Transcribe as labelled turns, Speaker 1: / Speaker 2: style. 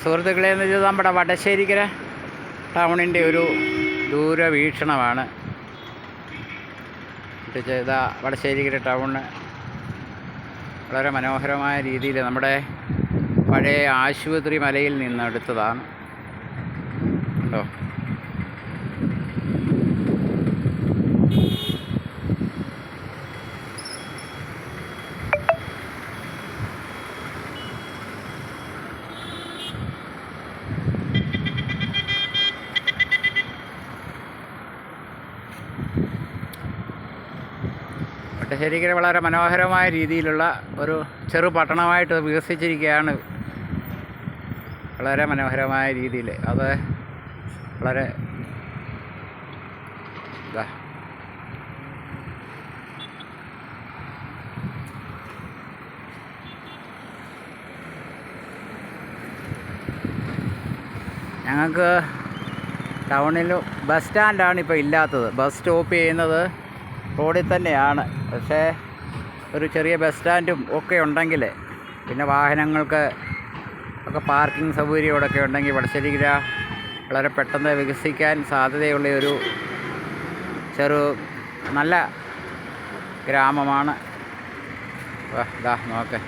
Speaker 1: സുഹൃത്തുക്കളെ, എന്ന് വെച്ചാൽ നമ്മുടെ വടശ്ശേരിക്കര ടൗണിൻ്റെ ഒരു ദൂരവീക്ഷണമാണ്. ഇതാ വടശ്ശേരിക്കര ടൗണ് വളരെ മനോഹരമായ രീതിയിൽ നമ്മുടെ പഴയ ആശുപത്രി മലയിൽ നിന്നെടുത്തതാണ് കേട്ടോ. വടശ്ശേരിക്കര വളരെ മനോഹരമായ രീതിയിലുള്ള ഒരു ചെറു പട്ടണമായിട്ട് വികസിച്ചിരിക്കുകയാണ്. വളരെ മനോഹരമായ രീതിയിൽ അത് വളരെ ഞങ്ങൾക്ക് ടൗണിൽ ബസ് സ്റ്റാൻഡാണ് ഇപ്പോൾ ഇല്ലാത്തത്. ബസ് സ്റ്റോപ്പ് ചെയ്യുന്നത് റോഡിൽ തന്നെയാണ്. പക്ഷേ ഒരു ചെറിയ ബസ് സ്റ്റാൻഡും ഒക്കെ ഉണ്ടെങ്കിൽ പിന്നെ വാഹനങ്ങൾക്ക് ഒക്കെ പാർക്കിംഗ് സൗകര്യമോടൊക്കെ ഉണ്ടെങ്കിൽ വടശ്ശേരിക്കര വളരെ പെട്ടെന്ന് വികസിക്കാൻ സാധ്യതയുള്ള ഒരു നല്ല ഗ്രാമമാണ്. ഇതാ നോക്ക്.